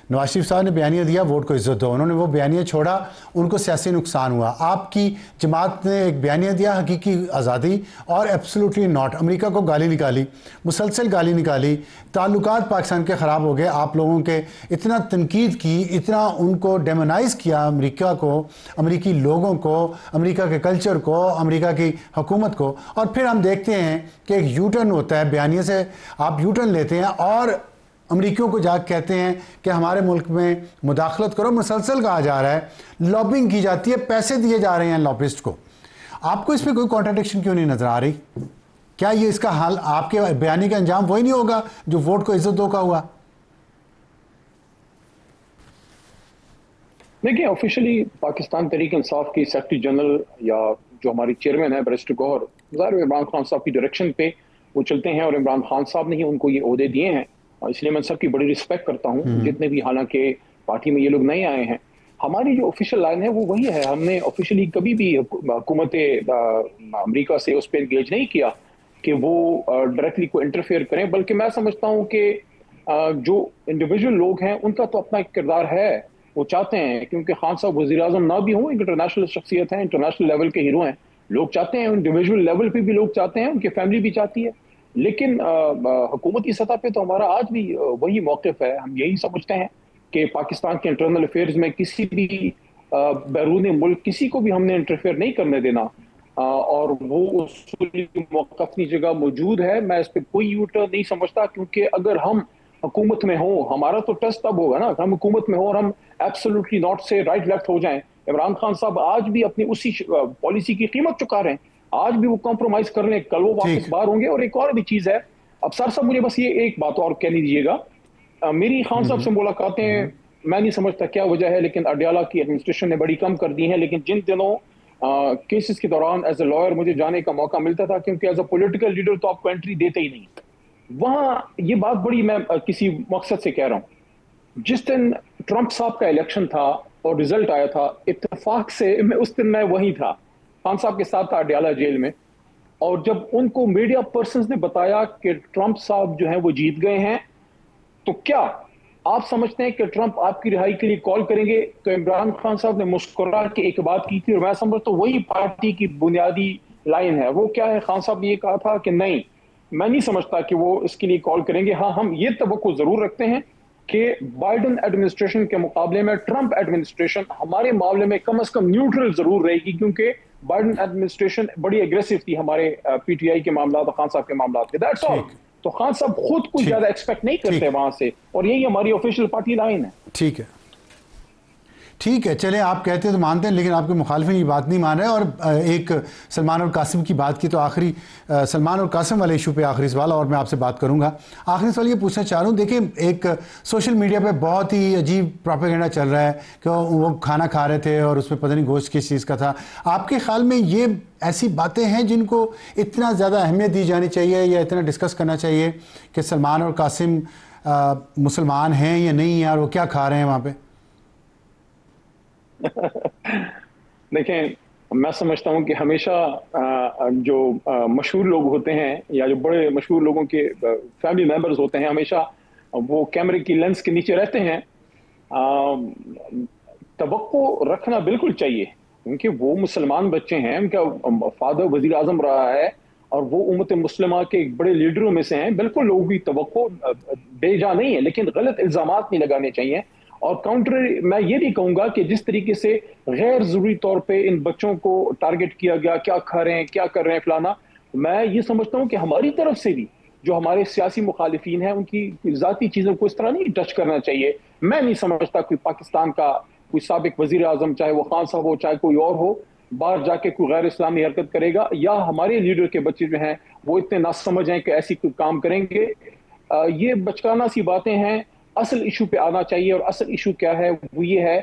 नवाज शरीफ साहब ने बयानिया दिया वोट को इज्जत दो, उन्होंने वो बयानिया छोड़ा, उनको सियासी नुकसान हुआ। आपकी जमात ने एक बयानिया दिया हकीकी आज़ादी, और एब्सोल्युटली नॉट, अमेरिका को गाली निकाली, मुसलसल गाली निकाली, ताल्लुकात पाकिस्तान के ख़राब हो गए, आप लोगों के इतना तनकीद की, इतना उनको डेमोनाइज़ किया अमेरिका को, अमेरिकी लोगों को, अमेरिका के कल्चर को, अमेरिका की हुकूमत को। और फिर हम देखते हैं कि एक यू टर्न होता है, बयानिया से आप यू टर्न लेते हैं और अमरीकियों को जा कहते हैं कि हमारे मुल्क में मुदाखलत करो। मुसलसल कहा जा रहा है, लॉबिंग की जाती है, पैसे दिए जा रहे हैं लॉबिस्ट को। आपको इसमें कोई कॉन्ट्राडिक्शन क्यों नहीं नजर आ रही? क्या ये इसका हाल, आपके बयानी का अंजाम वही नहीं होगा जो वोट को इज्जत दो का हुआ? देखिए, ऑफिशियली पाकिस्तान तहरीक इंसाफ की सेक्रेटरी जनरल या जो हमारी चेयरमैन है बैरिस्टर गौहर, ज़ाहिर इमरान खान साहब की डायरेक्शन पे वो चलते हैं, और इमरान खान साहब ने ही उनको ये ओहदे दिए हैं, और इसलिए मैं सबकी बड़ी रिस्पेक्ट करता हूँ, जितने भी, हालांकि पार्टी में ये लोग नए आए हैं। हमारी जो ऑफिशियल लाइन है वो वही है, हमने ऑफिशियली कभी भी हुकूमत अमेरिका से उस पर इंगेज नहीं किया कि वो डायरेक्टली को इंटरफेयर करें, बल्कि मैं समझता हूँ कि जो इंडिविजुअल लोग हैं उनका तो अपना एक किरदार है, वो चाहते हैं, क्योंकि खान साहब वज़ीर आज़म ना भी हों, इंटरनेशनल शख्सियत हैं, इंटरनेशनल लेवल के हीरो हैं, लोग चाहते हैं, इंडिविजुअल लेवल पे भी लोग चाहते हैं, उनकी फैमिली भी चाहती है। लेकिन हुकूमती सतह पे तो हमारा आज भी वही मौक़िफ़ है। हम यही समझते हैं कि पाकिस्तान के इंटरनल अफेयर्स में किसी भी बैरून मुल्क किसी को भी हमने इंटरफेयर नहीं करने देना, और वो उसूली मौक़िफ़ अपनी जगह मौजूद है। मैं इस पर कोई यू टर्न नहीं समझता, क्योंकि अगर हम हुकूमत में हो, हमारा तो टेस्ट तब होगा ना, हम हुकूमत में हो और हम एब्सोल्युटली नॉट से राइट लेफ्ट हो जाएं। इमरान खान साहब आज भी अपनी उसी पॉलिसी की कीमत चुका रहे हैं, आज भी वो कॉम्प्रोमाइज कर लें, कल वो वापस बाहर होंगे। और एक और भी चीज है, अब सर साहब मुझे बस ये एक बात और कहनी दीजिएगा, मेरी खान साहब से मुलाकातें मैं नहीं समझता क्या वजह है, लेकिन अडयाला की एडमिनिस्ट्रेशन ने बड़ी कम कर दी है। लेकिन जिन दिनों केसेस के दौरान एज ए लॉयर मुझे जाने का मौका मिलता था, क्योंकि एज ए पॉलिटिकल लीडर तो आपको एंट्री देते ही नहीं, वहां ये बात बड़ी, मैं किसी मकसद से कह रहा हूं, जिस दिन ट्रंप साहब का इलेक्शन था और रिजल्ट आया था, इत्तेफाक से उस दिन मैं वहीं था, खान साहब के साथ था अडयाला जेल में। और जब उनको मीडिया पर्सन्स ने बताया कि ट्रंप साहब जो हैं वो जीत गए हैं, तो क्या आप समझते हैं कि ट्रंप आपकी रिहाई के लिए कॉल करेंगे? तो इमरान खान साहब ने मुस्कुरा के एक बात की थी, और मैं समझता हूं वही पार्टी की बुनियादी लाइन है। वो क्या है? खान साहब ने ये कहा था कि नहीं, मैं नहीं समझता कि वो इसके लिए कॉल करेंगे। हाँ, हम ये तवक्को जरूर रखते हैं कि बाइडेन एडमिनिस्ट्रेशन के मुकाबले में ट्रंप एडमिनिस्ट्रेशन हमारे मामले में कम से कम न्यूट्रल जरूर रहेगी, क्योंकि बाइडेन एडमिनिस्ट्रेशन बड़ी एग्रेसिव थी हमारे पीटीआई के मामला, खान साहब के मामला के, दैट्स ऑल। तो खान साहब खुद कुछ ज्यादा एक्सपेक्ट नहीं करते वहां से, और यही हमारी ऑफिशियल पार्टी लाइन है। ठीक है, ठीक है, चले आप कहते हैं तो मानते हैं, लेकिन आपके मुखालिफिन ये बात नहीं मान रहे। और एक सलमान और कासिम की बात की, तो आखिरी सलमान और कासिम वाले इशू पे आखिरी सवाल, और मैं आपसे बात करूंगा। आखिरी सवाल ये पूछना चाह रहा हूँ, देखिए एक सोशल मीडिया पे बहुत ही अजीब प्रोपेगेंडा चल रहा है कि वो खाना खा रहे थे और उसमें पता नहीं गोश्त किस चीज़ का था। आपके ख्याल में ये ऐसी बातें हैं जिनको इतना ज़्यादा अहमियत दी जानी चाहिए या इतना डिस्कस करना चाहिए कि सलमान और कासिम मुसलमान हैं या नहीं हैं, और वो क्या खा रहे हैं वहाँ पे? देखें, मैं समझता हूं कि हमेशा जो मशहूर लोग होते हैं या जो बड़े मशहूर लोगों के फैमिली मेंबर्स होते हैं, हमेशा वो कैमरे की लेंस के नीचे रहते हैं। तवक्को रखना बिल्कुल चाहिए, क्योंकि वो मुसलमान बच्चे हैं, उनका फादर वजीर आजम रहा है और वो उम्मत मुस्लिमा के एक बड़े लीडरों में से हैं। बिल्कुल लोगों की तवक्को बेजा नहीं है, लेकिन गलत इल्जामात नहीं लगाने चाहिए। और काउंटर मैं ये भी कहूंगा कि जिस तरीके से गैर जरूरी तौर पे इन बच्चों को टारगेट किया गया, क्या खा रहे हैं, क्या कर रहे हैं, फलाना, मैं ये समझता हूं कि हमारी तरफ से भी जो हमारे सियासी मुखालिफिन हैं उनकी जाती चीजों को इस तरह नहीं टच करना चाहिए। मैं नहीं समझता कोई पाकिस्तान का कोई साबिक वजीर आजम, चाहे वो खान साहब हो चाहे कोई और हो, बाहर जाके कोई गैर इस्लामी हरकत करेगा, या हमारे लीडर के बच्चे जो हैं वो इतने नासमझ हैं कि ऐसी कोई काम करेंगे। ये बचकाना सी बातें हैं। असल इशू पे आना चाहिए, और असल इशू क्या है वो ये है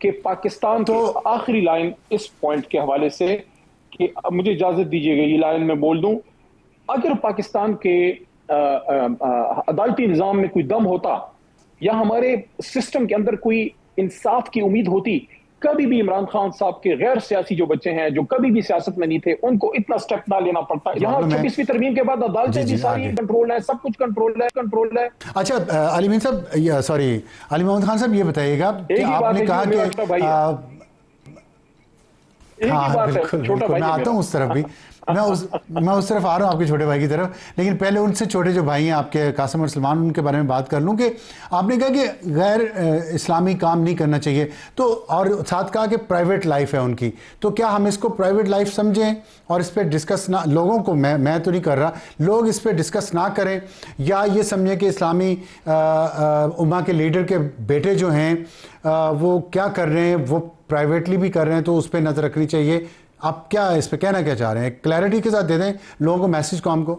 कि पाकिस्तान तो आखिरी लाइन इस पॉइंट के हवाले से, कि मुझे इजाजत दीजिएगा ये लाइन मैं बोल दूं, अगर पाकिस्तान के अदालती निजाम में कोई दम होता या हमारे सिस्टम के अंदर कोई इंसाफ की उम्मीद होती, کبھی بھی عمران خان صاحب کے غیر سیاسی جو بچے ہیں جو کبھی بھی سیاست میں نہیں تھے ان کو اتنا سٹیپ نہ لینا پڑتا. یہاں 26ویں ترمیم کے بعد عدالتیں بھی ساری کنٹرول ہے, سب کچھ کنٹرول ہے. اچھا علی مین صاحب, سوری علی محمد خان صاحب, یہ بتائیے گا کہ آپ نے کہا کہ ہاں بالکل میں آتا ہوں اس طرف بھی, میں اس طرف آ رہا ہوں آپ کے چھوٹے بھائی کی طرف, لیکن پہلے ان سے چھوٹے جو بھائی ہیں آپ کے قاسم اور سلمان, ان کے بارے میں بات کر لوں کہ آپ نے کہا کہ غیر اسلامی کام نہیں کرنا چاہیے, تو اور ساتھ کہا کہ پرائیویٹ لائف ہے ان کی, تو کیا ہم اس کو پرائیویٹ لائف سمجھیں اور اس پہ ڈسکس نہ, لوگوں کو, میں تو نہیں کر رہا, لوگ اس پہ ڈسکس نہ کریں, یا یہ سمجھیں کہ اسلامی امہ کے لیڈر کے بیٹے جو ہیں وہ کیا کر رہے ہیں, وہ پرائیویٹلی بھی کر رہے ہیں, تو اس پہ نظر رکھنی چاہیے. آپ کیا اس پہ کہنا کیا چاہ رہے ہیں, کلیئرٹی کے ساتھ دے دیں لوگوں کو میسج کو, ہم کو.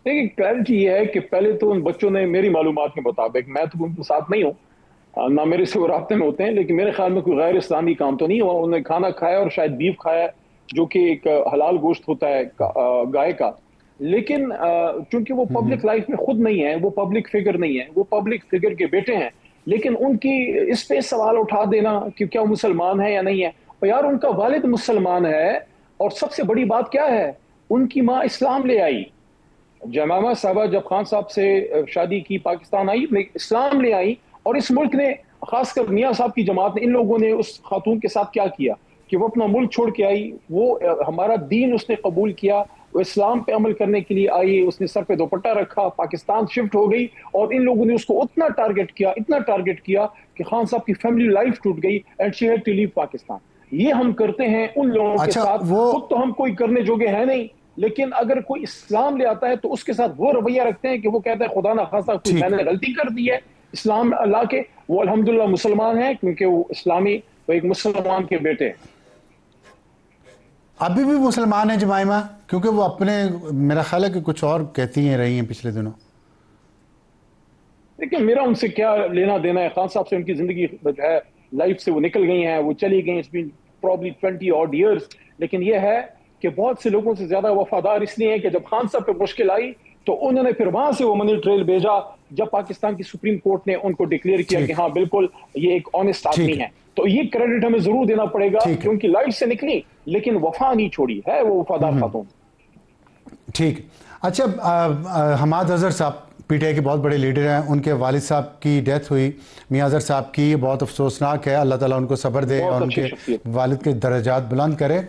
دیکھیں کلیئرٹی یہ ہے کہ پہلے تو ان بچوں نے میری معلومات کے مطابق, میں تو ان کے ساتھ نہیں ہوں, نہ میرے سے وہ رابطے میں ہوتے ہیں, لیکن میرے خیال میں کوئی غیر اسلامی کام تو نہیں ہوا. انہوں نے کھانا کھایا اور شاید بیف کھایا جو کہ ایک حلال گوشت ہوتا ہے گائے کا, لیکن چونکہ وہ پبلک لائف میں خود نہیں ہے, وہ پبلک فگر نہیں ہے, وہ پبلک فگر کے بیٹے ہیں, لیکن ان کی اس پہ سوال اٹھا دینا کہ کیا وہ مسلمان ہے یا نہیں ہے. یار ان کا والد مسلمان ہے, اور سب سے بڑی بات کیا ہے, ان کی ماں اسلام لے آئی. جمامہ صاحبہ جب خان صاحب سے شادی کی پاکستان آئی, اسلام لے آئی, اور اس ملک نے, خاص کر میاں صاحب کی جماعت نے, ان لوگوں نے اس خاتون کے ساتھ کیا کیا کہ وہ اپنا ملک چھوڑ کے آئی, وہ ہمارا دین اس نے قبول کیا, وہ اسلام پہ عمل کرنے کے لیے آئی, اس نے سر پہ دوپٹہ رکھا, پاکستان شفٹ ہو گئی, اور ان لوگوں نے اس کو اتنا ٹارگٹ کیا کہ خان صاحب کی فیملی لائف ٹوٹ گئی, اینڈ شی ہیڈ ٹو لیو پاکستان. یہ ہم کرتے ہیں ان لوگوں کے ساتھ, خود تو ہم کوئی کرنے جوگے ہیں نہیں, لیکن اگر کوئی اسلام لے آتا ہے تو اس کے ساتھ وہ رویہ رکھتے ہیں کہ وہ کہتا ہے خدا نہ خواستہ کوئی میں نے غلطی کر دی ہے اسلام لا کے, وہ الحمدللہ مسلمان ہیں کیونکہ وہ اسلامی, وہ ایک مسلمان کے بیٹے ہیں. ابھی بھی مسلمان ہیں جمائمہ, کیونکہ وہ اپنے, میرا خیال ہے کہ کچھ اور کہتی ہیں رہی ہیں پچھلے دنوں. لیکن میرا ان سے کیا لینا دینا ہے, خان صاحب سے ان کی زندگی جو ہے لائف سے وہ نکل گئی ہیں, وہ چلی گئی, it's been probably 20 odd years, لیکن یہ ہے کہ بہت سے لوگوں سے زیادہ وفادار اس لیے ہیں کہ جب خان صاحب پہ مشکل آئی تو انہوں نے پھر وہاں سے وہ منی ٹریل بھیجا, جب پاکستان کی سپریم کورٹ نے ان کو ڈکلیئر کیا کہ ہاں بالکل یہ ایک آنےسٹ آدمی ہے, تو یہ کریڈٹ ہمیں ضرور دینا پڑے گا کہ ان کی لائف سے نکلی لیکن وفا نہیں چھوڑی ہے, وہ وفادار خاتون. ٹھیک. اچھا حماد اظہر صاحب پی ٹی آئی کے بہت بڑے لیڈر ہیں, ان کے والد صاحب کی ڈیتھ ہوئی, میاں اظہر صاحب کی, یہ بہت افسوسناک ہے, اللہ تعالیٰ ان کو صبر دے اور ان کے والد کے درجات بلند کرے.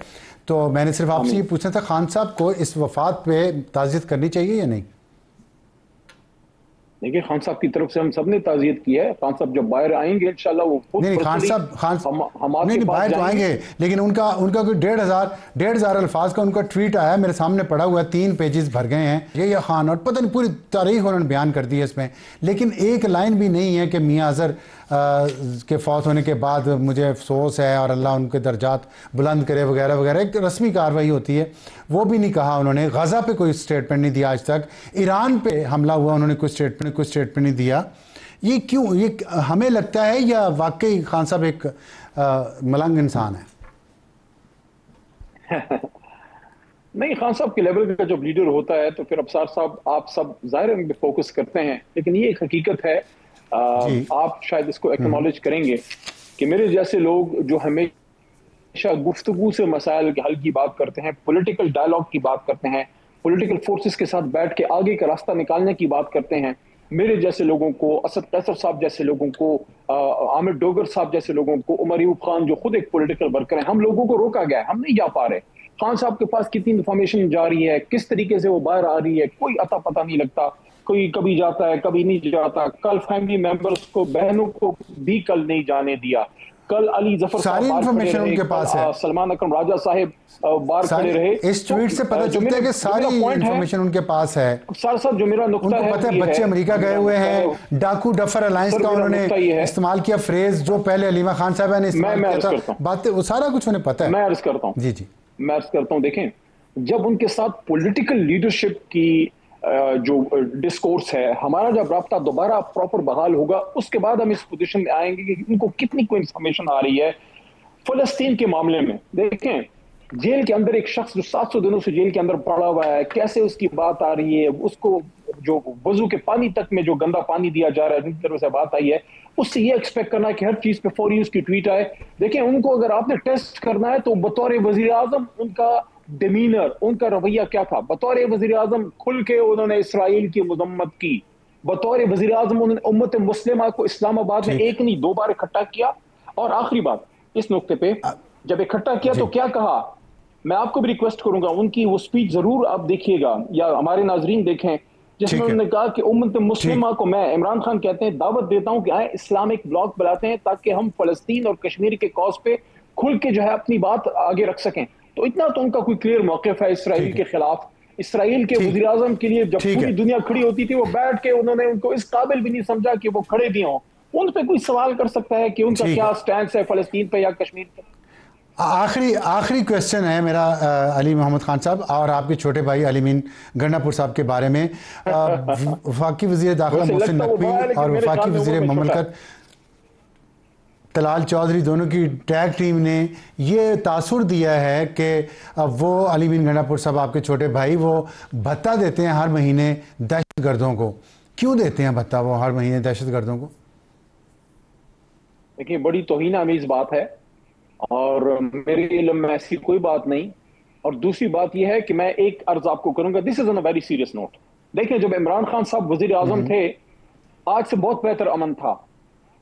تو میں نے صرف آپ سے یہ پوچھنا تھا, خان صاحب کو اس وفات پہ تعزیت کرنی چاہیے یا نہیں؟ دیکھیں خان صاحب کی طرف سے ہم سب نے تعزیت کی ہے, خان صاحب جب باہر آئیں گے انشاءاللہ وہ خود نہیں خان صاحب نہیں باہر تو آئیں گے, لیکن ان کا کوئی 1,500 الفاظ کا ان کا ٹویٹ آیا, میرے سامنے پڑا ہوا ہے, 3 پیجز بھر گئے ہیں, یہ خان, اور پتہ نہیں پوری تاریخ انہوں نے بیان کر دی ہے اس میں, لیکن ایک لائن بھی نہیں ہے کہ میاں اظہر کے فوت ہونے کے بعد مجھے افسوس ہے اور اللہ ان کے درجات بلند کرے وغیرہ وغیرہ. ایک رسمی کارروائی ہوتی ہے, وہ بھی نہیں کہا انہوں نے. غزہ پہ کوئی اسٹیٹمنٹ نہیں دیا آج تک, ایران پہ حملہ ہوا انہوں نے کوئی اسٹیٹمنٹ نہیں دیا. یہ کیوں, یہ ہمیں لگتا ہے یا واقعی خان صاحب ایک ملنگ انسان ہے؟ نہیں, خان صاحب کے لیول کا جب لیڈر ہوتا ہے تو پھر ابصار صاحب آپ سب ظاہر فوکس کرتے ہیں, لیکن یہ ایک حقیقت ہے, آپ شاید اس کو ایکنالج کریں گے کہ میرے جیسے لوگ جو ہمیشہ گفتگو سے مسائل کے حل کی بات کرتے ہیں, پولیٹیکل ڈائلاگ کی بات کرتے ہیں, پولیٹیکل فورسز کے ساتھ بیٹھ کے آگے کا راستہ نکالنے کی بات کرتے ہیں, میرے جیسے لوگوں کو, اسد قیصر صاحب جیسے لوگوں کو, عامر ڈوگر صاحب جیسے لوگوں کو, عمر ایوب خان جو خود ایک پولیٹیکل ورکر ہیں, ہم لوگوں کو روکا گیا ہے, ہم نہیں جا پا رہے. خان صاحب کے پاس کتنی انفارمیشن جا رہی ہے, کس طریقے سے وہ باہر آ رہی ہے, کوئی عطا پتہ نہیں لگتا, کوئی کبھی جاتا ہے کبھی نہیں جاتا. کل فیملی ممبرز کو, بہنوں کو بھی کل نہیں جانے دیا, کل علی ظفر ساری انفارمیشن ان کے پاس ہے, سلمان اکرم راجہ صاحب باہر کھڑے رہے. اس ٹویٹ سے پتہ چلتا ہے کہ ساری انفارمیشن ان کے پاس ہے. سر صاحب جو میرا نقطہ ہے, ان کو پتہ ہے بچے امریکہ گئے ہوئے ہیں, ڈاکو ڈفر الائنس کا انہوں نے استعمال کیا فریز, جو پہلے علیمہ خان صاحبہ نے استعمال کیا تھا, باتیں وہ سارا کچھ انہیں پتہ ہے. میں عرض کرتا ہوں, میں عرض کرتا ہوں, دیکھیں جب ان کے ساتھ پولیٹیکل لیڈرشپ کی جو ڈسکورس ہے, ہمارا جب رابطہ دوبارہ پراپر بحال ہوگا, اس کے بعد ہم اس پوزیشن میں آئیں گے کہ ان کو کتنی کوئی انفارمیشن آ رہی ہے. فلسطین کے معاملے میں دیکھیں, جیل کے اندر ایک شخص جو 700 دنوں سے جیل کے اندر پڑا ہوا ہے, کیسے اس کی بات آ رہی ہے, اس کو जो वजू के पानी तक में जो गंदा पानी दिया जा रहा है, जिनकी तरफ से बात आई है, उससे ये एक्सपेक्ट करना है कि हर चीज पे फौरी उसकी ट्वीट आए। देखिए, उनको अगर आपने टेस्ट करना है तो बतौर वजीर आजम उनका डिमीनर, उनका रवैया क्या था। बतौर वजीर आजम खुल के उन्होंने इसराइल की मजम्मत की। बतौर वजीर आजम उन्होंने उम्मत मुस्लिमा को इस्लामाबाद में एक नहीं 2 बार इकट्ठा किया। और आखिरी बात इस नुक्ते पे, जब इकट्ठा किया तो क्या कहा, मैं आपको भी रिक्वेस्ट करूंगा उनकी वो स्पीच जरूर आप देखिएगा या हमारे नाजरीन देखें, जिसमें उन्होंने कहा कि उम्मत मुस्लिमा को, मैं इमरान खान कहते हैं, दावत देता हूं कि आए इस्लामिक ब्लॉक बुलाते हैं ताकि हम फलस्तीन और कश्मीर के कॉज पे खुल के जो है अपनी बात आगे रख सकें। तो इतना तो उनका कोई क्लियर मौक़िफ़ है इसराइल के खिलाफ। इसराइल के वज़ीर आज़म के लिए जब पूरी दुनिया खड़ी होती थी, वो बैठ के उन्होंने उनको इस काबिल भी नहीं समझा कि वो खड़े भी हों। उन पे कोई सवाल कर सकता है कि उनका क्या स्टैंड है फलस्तीन पे या कश्मीर पे। आखिरी क्वेश्चन है मेरा अली मोहम्मद खान साहब और आपके छोटे भाई अलीमीन गंडापुर साहब के बारे में। वफाकी वज़ीर दाखिला मोहसिन नकवी और वफाकी वज़ीर ममलकत तलाल चौधरी दोनों की टैग टीम ने ये तासुर दिया है कि वो अलीमीन गंडापुर साहब आपके छोटे भाई वो भत्ता देते हैं हर महीने दहशतगर्दों को। क्यों देते हैं भत्ता वो हर महीने दहशतगर्दों को? देखिए, बड़ी तौहीन आमीज़ बात है और मेरे इल्म में ऐसी कोई बात नहीं। और दूसरी बात यह है कि मैं एक अर्ज आपको करूंगा, this is on a very serious note. देखिए, जब इमरान खान साहब वजीर आजम थे, आज से बहुत बेहतर अमन था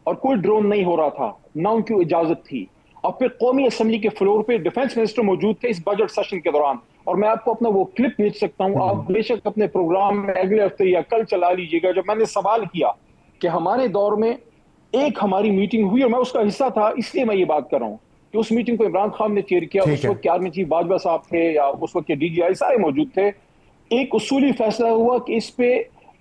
और कोई ड्रोन नहीं हो रहा था, ना उनकी इजाजत थी। और फिर कौमी असम्बली के फ्लोर पे डिफेंस मिनिस्टर मौजूद थे इस बजट सेशन के दौरान। और मैं आपको अपना वो क्लिप भेज सकता हूं, आप बेशक अपने प्रोग्राम में अगले हफ्ते या कल चला लीजिएगा, जब मैंने सवाल किया कि हमारे दौर में एक हमारी मीटिंग हुई और मैं उसका हिस्सा था, इसलिए मैं ये बात कर रहा हूं कि उस मीटिंग को इमरान खान ने चेयर किया। उस वक्त आर्मी चीफ बाजवा साहब थे या उस वक्त के DGI सारे मौजूद थे। एक उसूली फैसला हुआ कि इस पे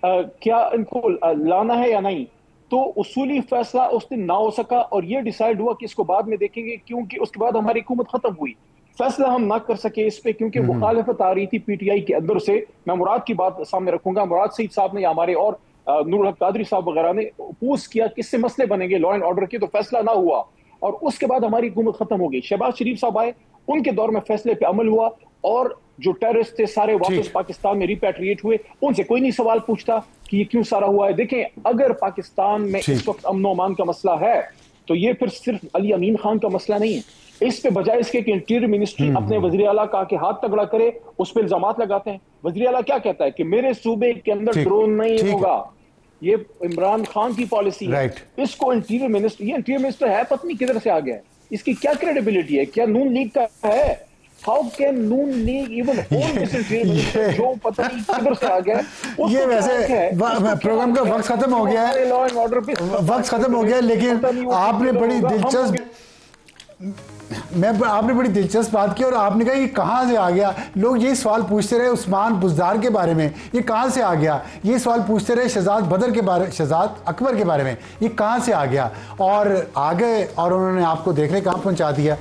क्या इनको लाना है या नहीं। तो उसूली फैसला उस दिन ना हो सका और ये डिसाइड हुआ कि इसको बाद में देखेंगे, क्योंकि उसके बाद हमारी हुकूमत खत्म हुई। फैसला हम ना कर सके इस पे क्योंकि मुखालिफत आ रही थी PTI के अंदर से। मैं मुराद की बात सामने रखूंगा, मुराद सईद साहब ने या हमारे और नूरुल हक कादरी साहब वगैरह ने पूछ किया किससे मसले बनेंगे लॉ एंड ऑर्डर के, तो फैसला ना हुआ और उसके बाद हमारी हुकूमत खत्म हो गई। शहबाज शरीफ साहब आए, उनके दौर में फैसले पे अमल हुआ और जो टेररिस्ट थे सारे वापस पाकिस्तान में रिपैट्रिएट हुए। उनसे कोई नहीं सवाल पूछता कि ये क्यों सारा हुआ है। देखें, अगर पाकिस्तान में इस वक्त अमन व अमान का मसला है तो ये फिर सिर्फ अली अमीन खान का मसला नहीं है। इस पे बजाय इसके कि इंटीरियर मिनिस्ट्री अपने वज़ीर आला का के हाथ तगड़ा करे, उस पर इल्जामात लगाते हैं। वज़ीर आला क्या कहता है कि मेरे सूबे के अंदर ड्रोन नहीं होगा, ये इमरान खान की पॉलिसी है। इसको इंटीरियर मिनिस्टर, ये इंटीरियर मिनिस्टर है पत्नी किधर से आ गया है, इसकी क्या क्रेडिबिलिटी है? क्या नून लीग का है? How can Noon league even hold this interior minister जो पता नहीं किधर से आ गया है? ये वैसे प्रोग्राम का वक्त खत्म हो गया है, लॉ एंड ऑर्डर पे वक्त खत्म हो गया, लेकिन आपने बड़ी दिलचस्प आपने बड़ी दिलचस्प बात की और आपने कहा ये कहाँ से आ गया। लोग ये सवाल पूछते रहे उस्मान बुज़दार के बारे में, ये कहाँ से आ गया। ये सवाल पूछते रहे शहजाद बदर के बारे, शहजाद अकबर के बारे में, ये कहाँ से आ गया। और आ गए और उन्होंने आपको देखने कहाँ पहुँचा दिया।